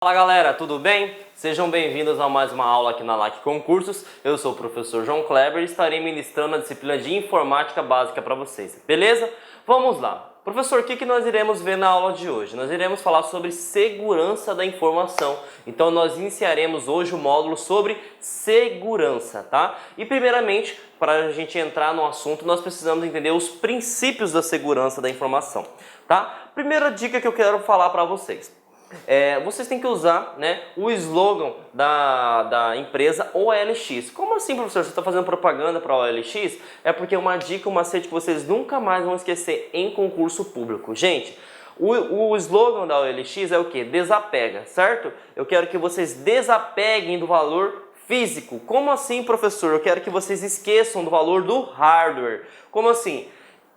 Fala galera, tudo bem? Sejam bem-vindos a mais uma aula aqui na LAC Concursos. Eu sou o professor João Kleber e estarei ministrando a disciplina de Informática Básica para vocês, beleza? Vamos lá. Professor, o que nós iremos ver na aula de hoje? Nós iremos falar sobre segurança da informação. Então nós iniciaremos hoje o módulo sobre segurança, tá? E primeiramente, para a gente entrar no assunto, nós precisamos entender os princípios da segurança da informação, tá? Primeira dica que eu quero falar para vocês. Vocês têm que usar, né, o slogan da empresa OLX. Como assim, professor? Você está fazendo propaganda para a OLX? É porque é uma dica, um macete que vocês nunca mais vão esquecer em concurso público. Gente, o slogan da OLX é o que? Desapega, certo? Eu quero que vocês desapeguem do valor físico. Como assim, professor? Eu quero que vocês esqueçam do valor do hardware. Como assim?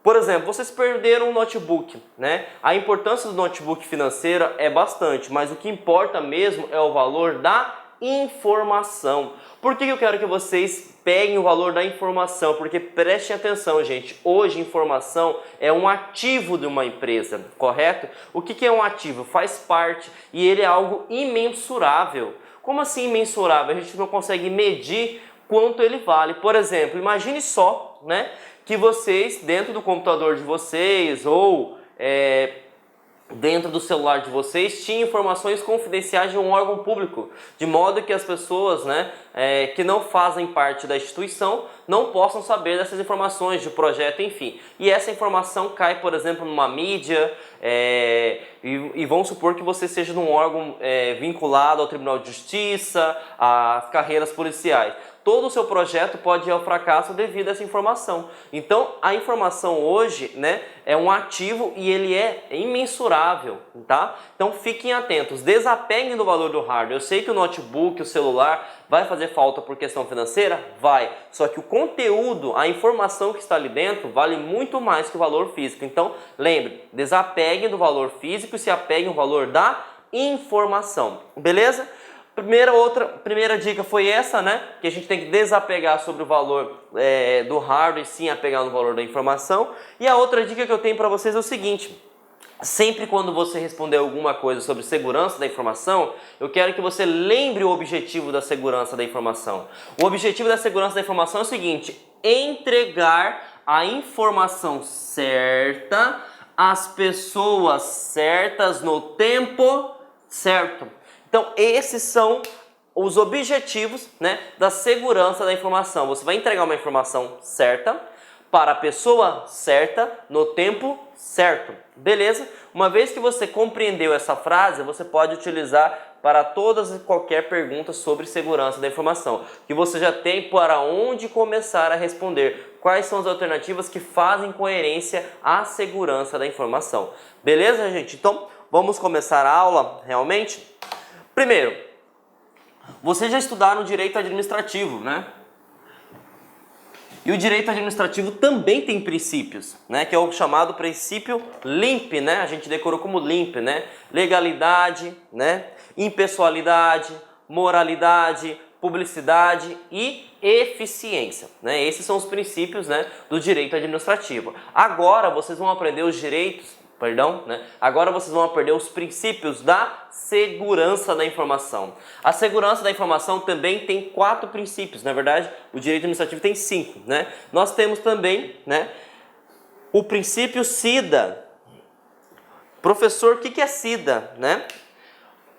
Por exemplo, vocês perderam um notebook, né? A importância do notebook financeiro é bastante, mas o que importa mesmo é o valor da informação. Por que eu quero que vocês peguem o valor da informação? Porque prestem atenção, gente. Hoje, informação é um ativo de uma empresa, correto? O que é um ativo? Faz parte e ele é algo imensurável. Como assim imensurável? A gente não consegue medir quanto ele vale. Por exemplo, imagine só, né, que vocês, dentro do computador de vocês ou dentro do celular de vocês, tinham informações confidenciais de um órgão público, de modo que as pessoas, né, que não fazem parte da instituição não possam saber dessas informações de projeto, enfim. E essa informação cai, por exemplo, numa mídia, e vamos supor que você seja num órgão vinculado ao Tribunal de Justiça, às carreiras policiais. Todo o seu projeto pode ir ao fracasso devido a essa informação. Então, a informação hoje, né, é um ativo e ele é imensurável, tá? Então, fiquem atentos, desapeguem do valor do hardware. Eu sei que o notebook, o celular vai fazer falta por questão financeira? Vai. Só que o conteúdo, a informação que está ali dentro, vale muito mais que o valor físico. Então, lembre, desapeguem do valor físico e se apeguem ao valor da informação. Beleza? Primeira dica foi essa, né? Que a gente tem que desapegar sobre o valor do hardware e sim apegar no valor da informação. E a outra dica que eu tenho para vocês é o seguinte: sempre quando você responder alguma coisa sobre segurança da informação, eu quero que você lembre o objetivo da segurança da informação. O objetivo da segurança da informação é o seguinte: entregar a informação certa às pessoas certas no tempo certo. Então, esses são os objetivos, né, da segurança da informação. Você vai entregar uma informação certa para a pessoa certa no tempo certo. Beleza? Uma vez que você compreendeu essa frase, você pode utilizar para todas e qualquer pergunta sobre segurança da informação, que você já tem para onde começar a responder. Quais são as alternativas que fazem coerência à segurança da informação. Beleza, gente? Então, vamos começar a aula realmente? Primeiro, vocês já estudaram direito administrativo, né? E o direito administrativo também tem princípios, né? Que é o chamado princípio LIMP, né? A gente decorou como LIMP, né? Legalidade, né? Impessoalidade, moralidade, publicidade e eficiência, né? Esses são os princípios, né, do direito administrativo. Agora vocês vão aprender os Agora vocês vão aprender os princípios da segurança da informação. A segurança da informação também tem 4 princípios, na verdade, o direito administrativo tem 5, né? Nós temos também, né, o princípio SIDA. Professor, o que é SIDA, né?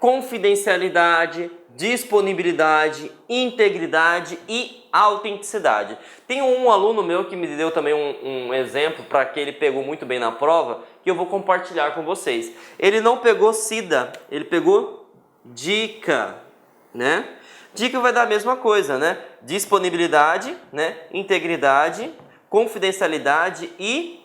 Confidencialidade, disponibilidade, integridade e autenticidade. Tem um aluno meu que me deu também um exemplo para que ele pegou muito bem na prova, que eu vou compartilhar com vocês. Ele não pegou SIDA, ele pegou dica, né? Dica vai dar a mesma coisa, né? Disponibilidade, né? Integridade, confidencialidade e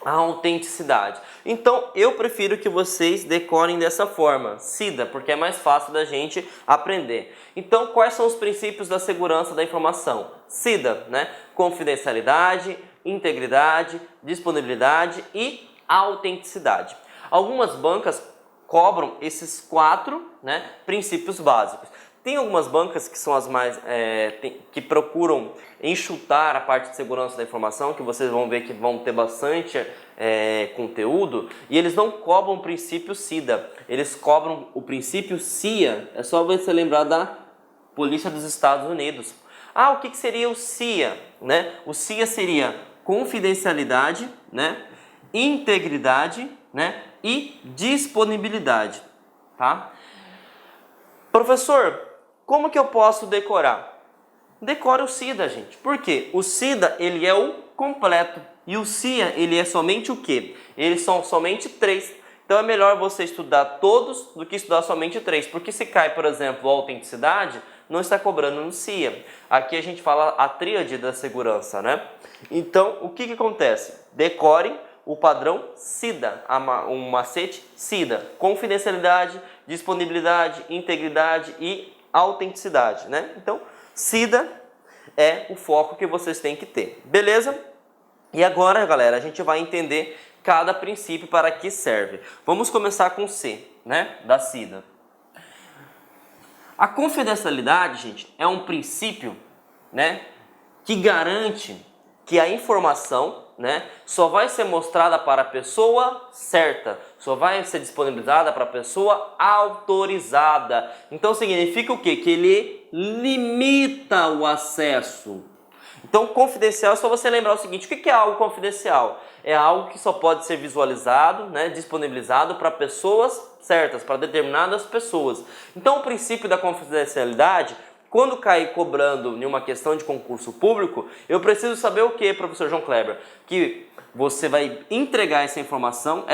a autenticidade. Então, eu prefiro que vocês decorem dessa forma, SIDA, porque é mais fácil da gente aprender. Então, quais são os princípios da segurança da informação? SIDA, né? Confidencialidade, integridade, disponibilidade e autenticidade. Algumas bancas cobram esses 4, né, princípios básicos. Tem algumas bancas que são as mais que procuram enxutar a parte de segurança da informação, que vocês vão ver que vão ter bastante conteúdo e eles não cobram o princípio SIDA, eles cobram o princípio CIA. É só você lembrar da Polícia dos Estados Unidos. O que seria o CIA? Né? O CIA seria confidencialidade, né? Integridade, né? E disponibilidade. Tá? Professor, como que eu posso decorar? Decore o SIDA, gente. Por quê? O SIDA, ele é o completo. E o CIA, ele é somente o quê? Eles são somente 3. Então é melhor você estudar todos do que estudar somente 3. Porque se cai, por exemplo, a autenticidade, não está cobrando no CIA. Aqui a gente fala a tríade da segurança, né? Então, o que acontece? Decore o padrão SIDA, um macete SIDA. Confidencialidade, disponibilidade, integridade e autenticidade, né? Então, SIDA é o foco que vocês têm que ter, beleza? E agora, galera, a gente vai entender cada princípio para que serve. Vamos começar com C, né? Da SIDA. A confidencialidade, gente, é um princípio, né? Que garante que a informação, né, só vai ser mostrada para a pessoa certa, só vai ser disponibilizada para a pessoa autorizada. Então significa o quê? Que ele limita o acesso. Então confidencial é só você lembrar o seguinte: o que é algo confidencial? É algo que só pode ser visualizado, né, disponibilizado para pessoas certas, para determinadas pessoas. Então o princípio da confidencialidade, quando cair cobrando em uma questão de concurso público, eu preciso saber o que, professor João Kleber? Que você vai entregar essa informação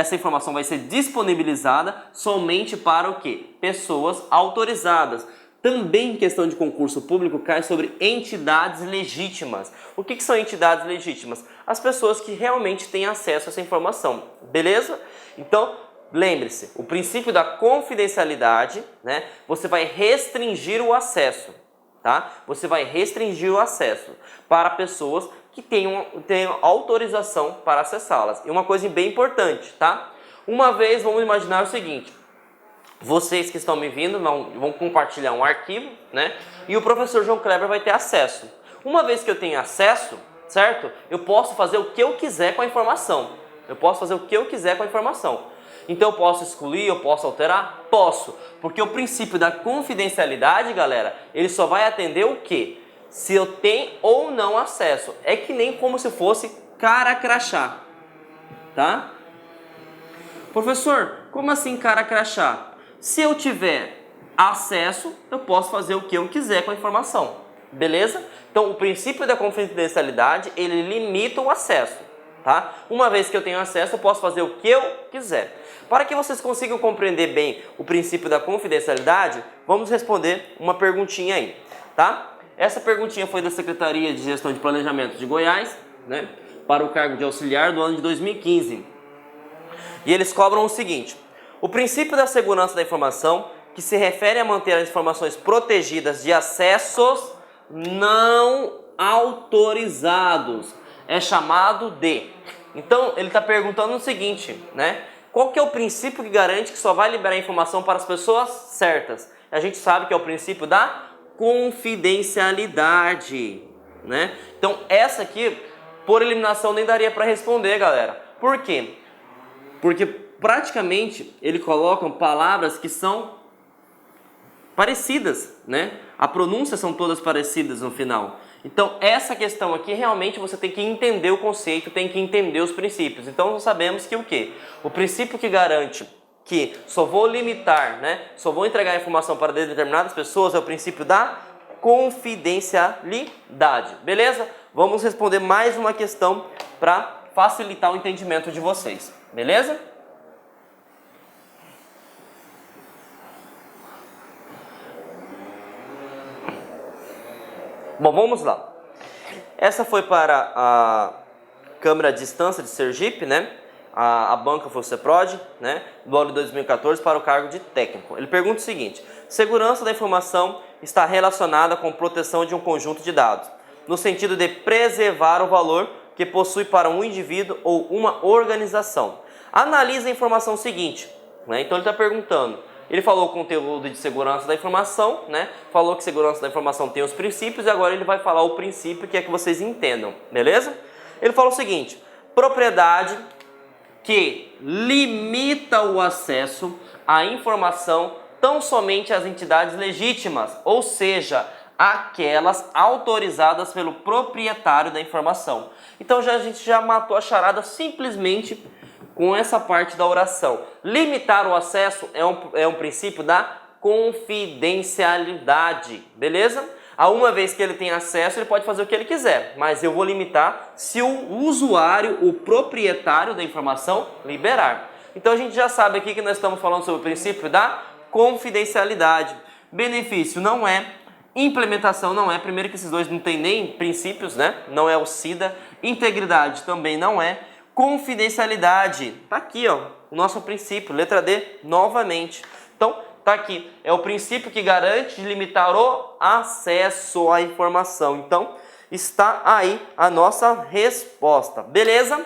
vai ser disponibilizada somente para o quê? Pessoas autorizadas. Também em questão de concurso público cai sobre entidades legítimas. O que são entidades legítimas? As pessoas que realmente têm acesso a essa informação, beleza? Então, lembre-se, o princípio da confidencialidade, né? Você vai restringir o acesso. Tá? Você vai restringir o acesso para pessoas que tenham autorização para acessá-las. E uma coisa bem importante, tá? Uma vez, vamos imaginar o seguinte: vocês que estão me vindo vão compartilhar um arquivo, né? E o professor João Kleber vai ter acesso. Uma vez que eu tenho acesso, certo? Eu posso fazer o que eu quiser com a informação. Então eu posso excluir, eu posso alterar? Posso, porque o princípio da confidencialidade, galera, ele só vai atender o quê? Se eu tenho ou não acesso. É que nem como se fosse cara crachá, tá? Professor, como assim cara crachá? Se eu tiver acesso, eu posso fazer o que eu quiser com a informação, beleza? Então o princípio da confidencialidade, ele limita o acesso. Tá? Uma vez que eu tenho acesso, eu posso fazer o que eu quiser. Para que vocês consigam compreender bem o princípio da confidencialidade, vamos responder uma perguntinha aí, tá? Essa perguntinha foi da Secretaria de Gestão de Planejamento de Goiás, né, para o cargo de auxiliar do ano de 2015. E eles cobram o seguinte: o princípio da segurança da informação, que se refere a manter as informações protegidas de acessos não autorizados, é chamado de... Então, ele está perguntando o seguinte, né? Qual que é o princípio que garante que só vai liberar informação para as pessoas certas? A gente sabe que é o princípio da confidencialidade, né? Então, essa aqui, por eliminação, nem daria para responder, galera. Por quê? Porque, praticamente, ele coloca palavras que são parecidas, né? A pronúncia são todas parecidas no final. Então, essa questão aqui, realmente você tem que entender o conceito, tem que entender os princípios. Então, nós sabemos que o quê? O princípio que garante que só vou limitar, né? Só vou entregar a informação para determinadas pessoas é o princípio da confidencialidade. Beleza? Vamos responder mais uma questão para facilitar o entendimento de vocês. Beleza? Bom, vamos lá. Essa foi para a Câmara de Distância de Sergipe, né? A banca foi o CEPROD, né? Do ano de 2014 para o cargo de técnico. Ele pergunta o seguinte: segurança da informação está relacionada com proteção de um conjunto de dados, no sentido de preservar o valor que possui para um indivíduo ou uma organização. Analise a informação seguinte, né? Então ele está perguntando. Ele falou o conteúdo de segurança da informação, né? Falou que segurança da informação tem os princípios e agora ele vai falar o princípio que é que vocês entendam, beleza? Ele falou o seguinte: propriedade que limita o acesso à informação tão somente às entidades legítimas, ou seja, aquelas autorizadas pelo proprietário da informação. Então a gente já matou a charada simplesmente com essa parte da oração. Limitar o acesso é um princípio da confidencialidade, beleza? Uma vez que ele tem acesso, ele pode fazer o que ele quiser, mas eu vou limitar se o usuário, o proprietário da informação, liberar. Então a gente já sabe aqui que nós estamos falando sobre o princípio da confidencialidade. Benefício não é, implementação não é, primeiro que esses dois não tem nem princípios, né? Não é o SIDA. Integridade também não é. Confidencialidade, tá aqui, ó, o nosso princípio, letra D, novamente. Então, tá aqui, é o princípio que garante limitar o acesso à informação. Então, está aí a nossa resposta, beleza?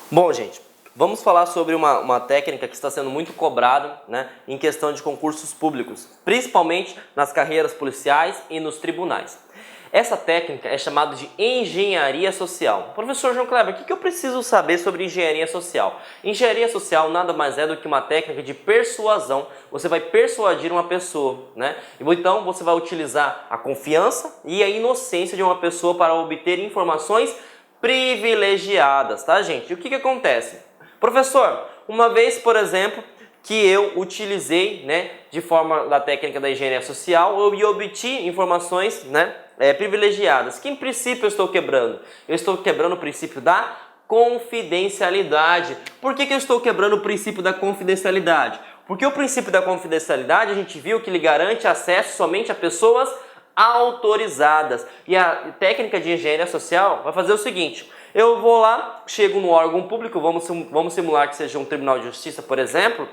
Bom, gente, vamos falar sobre uma técnica que está sendo muito cobrada, né, em questão de concursos públicos, principalmente nas carreiras policiais e nos tribunais. Essa técnica é chamada de engenharia social. Professor João Kleber, o que eu preciso saber sobre engenharia social? Engenharia social nada mais é do que uma técnica de persuasão. Você vai persuadir uma pessoa, né? Então você vai utilizar a confiança e a inocência de uma pessoa para obter informações privilegiadas, tá, gente? E o que acontece? Professor, uma vez, por exemplo, que eu utilizei, né, de forma da técnica da engenharia social, eu obtive informações, né, privilegiadas. Que princípio eu estou quebrando? Eu estou quebrando o princípio da confidencialidade. Por que eu estou quebrando o princípio da confidencialidade? Porque o princípio da confidencialidade a gente viu que ele garante acesso somente a pessoas autorizadas. E a técnica de engenharia social vai fazer o seguinte: eu vou lá, chego no órgão público, vamos simular que seja um tribunal de justiça, por exemplo,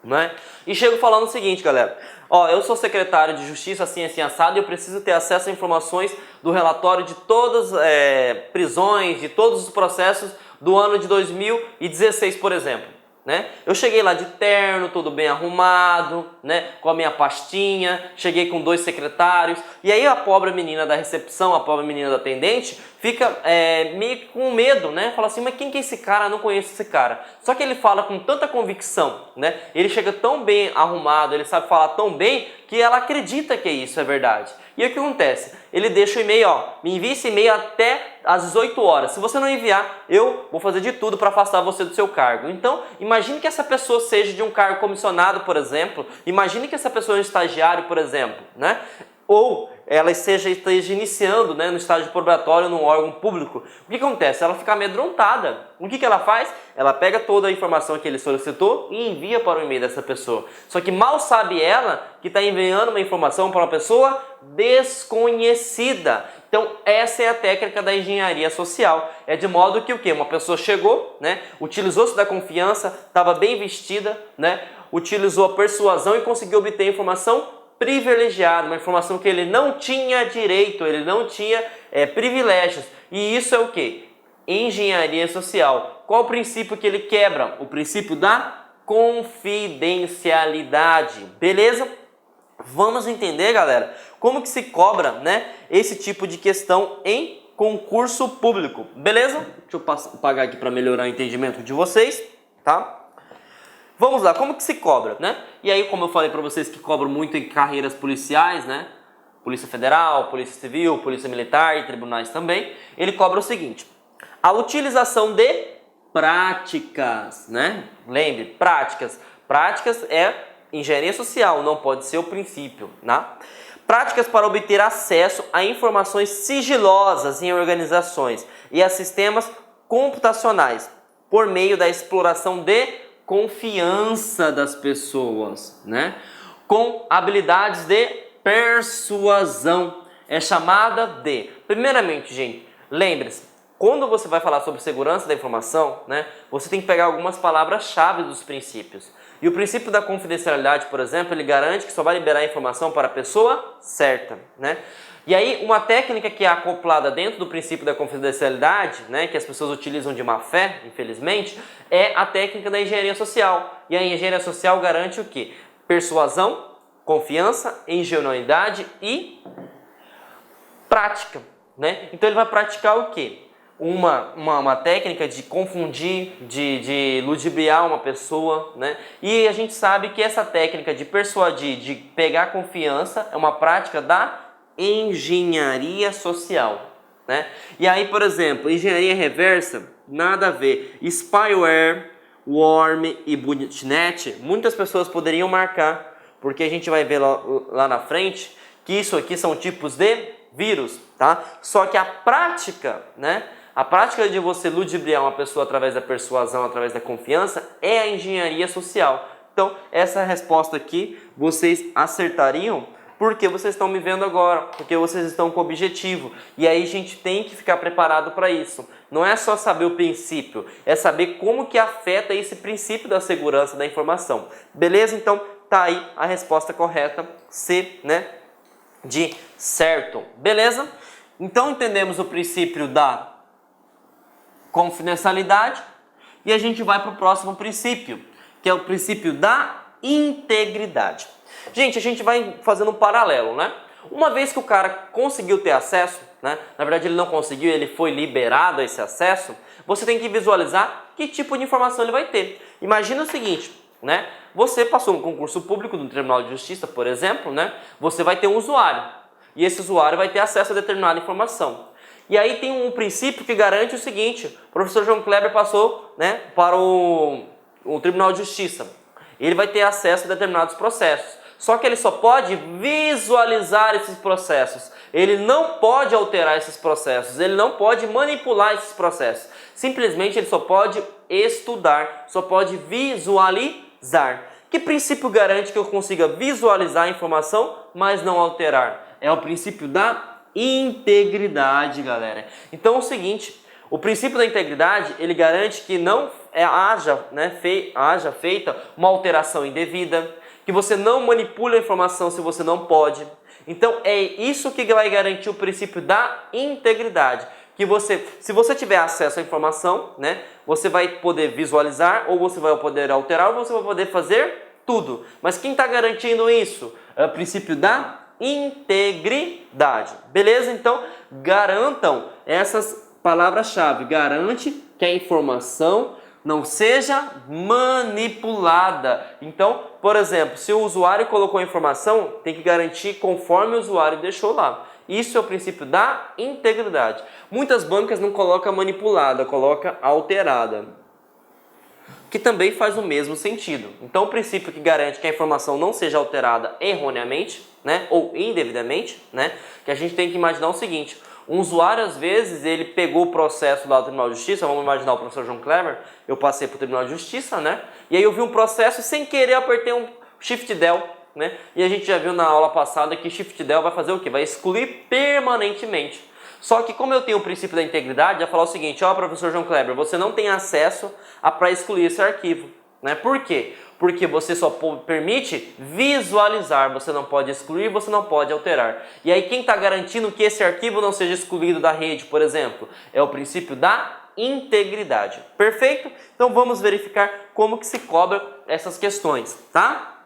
né? E chego falando o seguinte, galera: ó, eu sou secretário de justiça assim assado e eu preciso ter acesso a informações do relatório de todas as prisões, de todos os processos do ano de 2016, por exemplo, né? Eu cheguei lá de terno, tudo bem arrumado, né? Com a minha pastinha, cheguei com 2 secretários, e aí a pobre menina da recepção, a pobre menina da atendente, fica meio que com medo, né? Fala assim: mas quem que é esse cara? Eu não conheço esse cara. Só que ele fala com tanta convicção, né? Ele chega tão bem arrumado, ele sabe falar tão bem, que ela acredita que isso é verdade. E o que acontece? Ele deixa o e-mail, ó, me envie esse e-mail até às 18 horas. Se você não enviar, eu vou fazer de tudo para afastar você do seu cargo. Então, imagine que essa pessoa seja de um cargo comissionado, por exemplo. Imagine que essa pessoa é um estagiário, por exemplo, né? Ou ela esteja iniciando, né, no estágio probatório num órgão público. O que acontece? Ela fica amedrontada. O que ela faz? Ela pega toda a informação que ele solicitou e envia para o e-mail dessa pessoa. Só que mal sabe ela que está enviando uma informação para uma pessoa desconhecida. Então essa é a técnica da engenharia social. É de modo que o quê? Uma pessoa chegou, né, utilizou-se da confiança, estava bem vestida, né, utilizou a persuasão e conseguiu obter informação privilegiado, uma informação que ele não tinha direito, ele não tinha privilégios. E isso é o que? Engenharia social. Qual o princípio que ele quebra? O princípio da confidencialidade. Beleza? Vamos entender, galera, como que se cobra, né, esse tipo de questão em concurso público. Beleza? Deixa eu apagar aqui para melhorar o entendimento de vocês, tá? Vamos lá, como que se cobra, né? E aí, como eu falei para vocês que cobram muito em carreiras policiais, né? Polícia Federal, Polícia Civil, Polícia Militar e tribunais também, ele cobra o seguinte: a utilização de práticas, né? Lembre, práticas. Práticas é engenharia social, não pode ser o princípio, né? Práticas para obter acesso a informações sigilosas em organizações e a sistemas computacionais por meio da exploração de confiança das pessoas, né? Com habilidades de persuasão. É chamada de... Primeiramente, gente, lembre-se, quando você vai falar sobre segurança da informação, né, você tem que pegar algumas palavras-chave dos princípios. E o princípio da confidencialidade, por exemplo, ele garante que só vai liberar a informação para a pessoa certa, né? E aí, uma técnica que é acoplada dentro do princípio da confidencialidade, né, que as pessoas utilizam de má fé, infelizmente, é a técnica da engenharia social. E a engenharia social garante o quê? Persuasão, confiança, ingenuidade e prática, né? Então ele vai praticar o quê? uma técnica de confundir, de ludibriar uma pessoa, né? E a gente sabe que essa técnica de persuadir, de pegar confiança, é uma prática da engenharia social, né? E aí, por exemplo, engenharia reversa, nada a ver. Spyware, worm e botnet, muitas pessoas poderiam marcar, porque a gente vai ver lá na frente que isso aqui são tipos de vírus, tá? Só que a prática, né? A prática de você ludibriar uma pessoa através da persuasão, através da confiança, é a engenharia social. Então, essa resposta aqui, vocês acertariam porque vocês estão me vendo agora, porque vocês estão com objetivo. E aí a gente tem que ficar preparado para isso. Não é só saber o princípio, é saber como que afeta esse princípio da segurança da informação. Beleza? Então, tá aí a resposta correta, C, né? De certo. Beleza? Então, entendemos o princípio da confidencialidade e a gente vai para o próximo princípio, que é o princípio da integridade. Gente, a gente vai fazendo um paralelo, né? Uma vez que o cara conseguiu ter acesso, né? Na verdade ele não conseguiu, ele foi liberado a esse acesso, você tem que visualizar que tipo de informação ele vai ter. Imagina o seguinte, né? Você passou um concurso público no Tribunal de Justiça, por exemplo, né? Você vai ter um usuário e esse usuário vai ter acesso a determinada informação. E aí tem um princípio que garante o seguinte: o professor João Kleber passou, né, para o Tribunal de Justiça. Ele vai ter acesso a determinados processos. Só que ele só pode visualizar esses processos. Ele não pode alterar esses processos. Ele não pode manipular esses processos. Simplesmente ele só pode estudar, só pode visualizar. Que princípio garante que eu consiga visualizar a informação, mas não alterar? É o princípio da integridade, galera. Então é o seguinte, o princípio da integridade, ele garante que não haja feita uma alteração indevida, que você não manipule a informação se você não pode. Então é isso que vai garantir o princípio da integridade, que se você tiver acesso à informação, né, você vai poder visualizar, ou você vai poder alterar, ou você vai poder fazer tudo. Mas quem está garantindo isso? É o princípio da integridade. Beleza? Então, garantam essas palavras-chave. Garante que a informação não seja manipulada. Então, por exemplo, se o usuário colocou a informação, tem que garantir conforme o usuário deixou lá. Isso é o princípio da integridade. Muitas bancas não colocam manipulada, coloca alterada, que também faz o mesmo sentido. Então, o princípio que garante que a informação não seja alterada erroneamente, né, ou indevidamente, né, que a gente tem que imaginar o seguinte: um usuário, às vezes, ele pegou o processo lá do Tribunal de Justiça, vamos imaginar o professor João Kleber, eu passei para o Tribunal de Justiça, né, e aí eu vi um processo e sem querer apertei um Shift Del, né, e a gente já viu na aula passada que Shift Del vai fazer o quê? Vai excluir permanentemente. Só que como eu tenho o princípio da integridade, vai falar o seguinte: ó, professor João Kleber, você não tem acesso para excluir esse arquivo, né? Por quê? Porque você só permite visualizar, você não pode excluir, você não pode alterar. E aí quem está garantindo que esse arquivo não seja excluído da rede, por exemplo, é o princípio da integridade. Perfeito? Então vamos verificar como que se cobra essas questões, tá?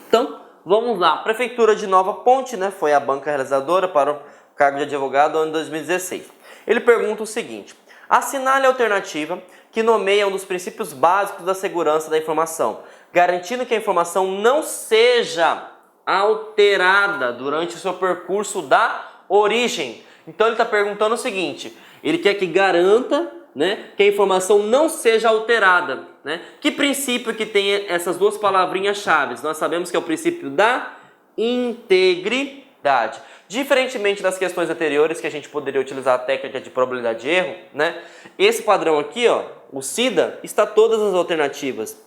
Então, vamos lá. Prefeitura de Nova Ponte, né, foi a banca realizadora para o cargo de advogado no ano 2016. Ele pergunta o seguinte: assinale a alternativa que nomeia um dos princípios básicos da segurança da informação, garantindo que a informação não seja alterada durante o seu percurso da origem. Então ele está perguntando o seguinte: ele quer que garanta, né, que a informação não seja alterada, né? Que princípio que tem essas duas palavrinhas-chave? Nós sabemos que é o princípio da integridade. Diferentemente das questões anteriores, que a gente poderia utilizar a técnica de probabilidade de erro, né? Esse padrão aqui, ó, o SIDA, está todas as alternativas.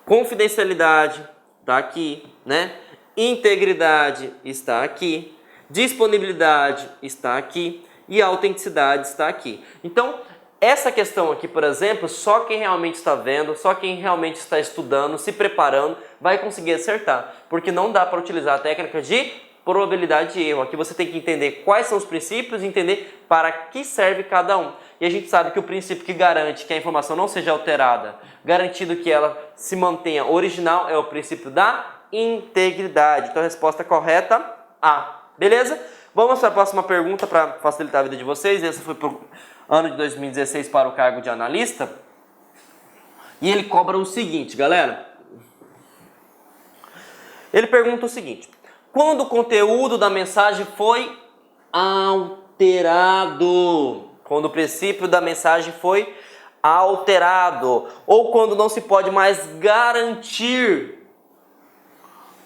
Confidencialidade está aqui, né? Integridade está aqui. Disponibilidade está aqui. E autenticidade está aqui. Então, essa questão aqui, por exemplo, só quem realmente está vendo, só quem realmente está estudando, se preparando, vai conseguir acertar. Porque não dá para utilizar a técnica de probabilidade de erro. Aqui você tem que entender quais são os princípios e entender para que serve cada um. E a gente sabe que o princípio que garante que a informação não seja alterada, garantindo que ela se mantenha original, é o princípio da integridade. Então a resposta correta, A. Beleza? Vamos para a próxima pergunta para facilitar a vida de vocês. Essa foi para o ano de 2016 para o cargo de analista. E ele cobra o seguinte, galera. Ele pergunta o seguinte: quando o conteúdo da mensagem foi alterado? Quando o princípio da mensagem foi alterado. Ou quando não se pode mais garantir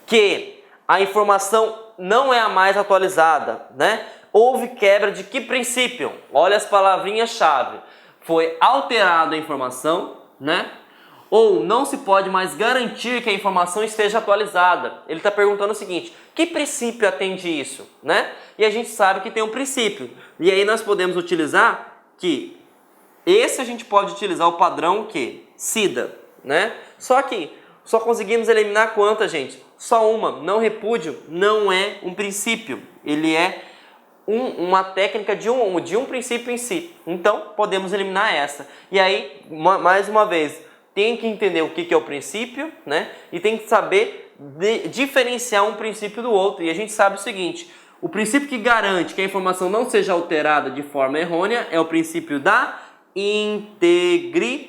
que a informação não é a mais atualizada, né? Houve quebra de que princípio? Olha as palavrinhas-chave. Foi alterada a informação, né? Ou não se pode mais garantir que a informação esteja atualizada. Ele está perguntando o seguinte: que princípio atende isso, né? E a gente sabe que tem um princípio. E aí nós podemos utilizar que esse a gente pode utilizar o padrão que SIDA, né? Só que só conseguimos eliminar quantas, gente? Só uma. Não repúdio não é um princípio. Ele é uma técnica de um princípio em si. Então podemos eliminar essa. E aí, mais uma vez, tem que entender o que é o princípio, né? E tem que saber diferenciar um princípio do outro. E a gente sabe o seguinte: o princípio que garante que a informação não seja alterada de forma errônea é o princípio da integridade.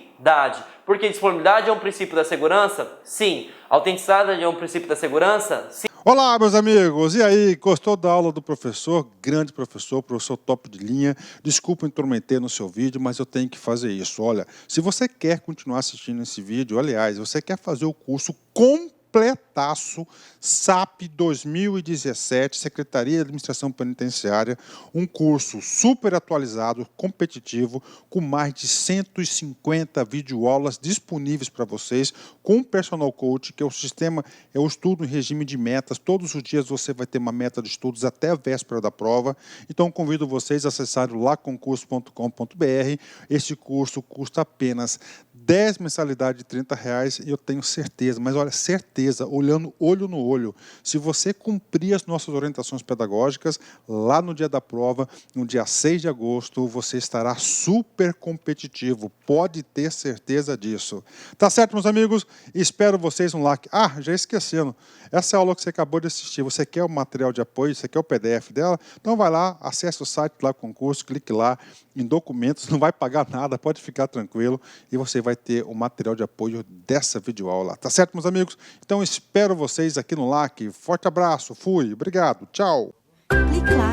Porque disponibilidade é um princípio da segurança? Sim. Autenticidade é um princípio da segurança? Sim. Olá, meus amigos! E aí, gostou da aula do professor? Grande professor top de linha. Desculpa intrometer no seu vídeo, mas eu tenho que fazer isso. Olha, se você quer continuar assistindo esse vídeo, aliás, você quer fazer o curso completaço SAP 2017, Secretaria de Administração Penitenciária, um curso super atualizado, competitivo, com mais de 150 videoaulas disponíveis para vocês, com um personal coach, que é o sistema, é o estudo em regime de metas. Todos os dias você vai ter uma meta de estudos até a véspera da prova. Então convido vocês a acessarem o laconcurso.com.br. Esse curso custa apenas 10 mensalidades de R$30 e eu tenho certeza, mas olha, certeza, olhando olho no olho, se você cumprir as nossas orientações pedagógicas, lá no dia da prova, no dia 6 de agosto, você estará super competitivo, pode ter certeza disso. Tá certo, meus amigos? Espero vocês no like. Ah, já esquecendo, essa aula que você acabou de assistir, você quer o material de apoio, você quer o PDF dela? Então vai lá, acesse o site lá, concurso, clique lá em documentos, não vai pagar nada, pode ficar tranquilo, e você vai ter o material de apoio dessa videoaula. Tá certo, meus amigos? Então espero vocês aqui no LAC. Forte abraço, fui, obrigado, tchau! Clique lá.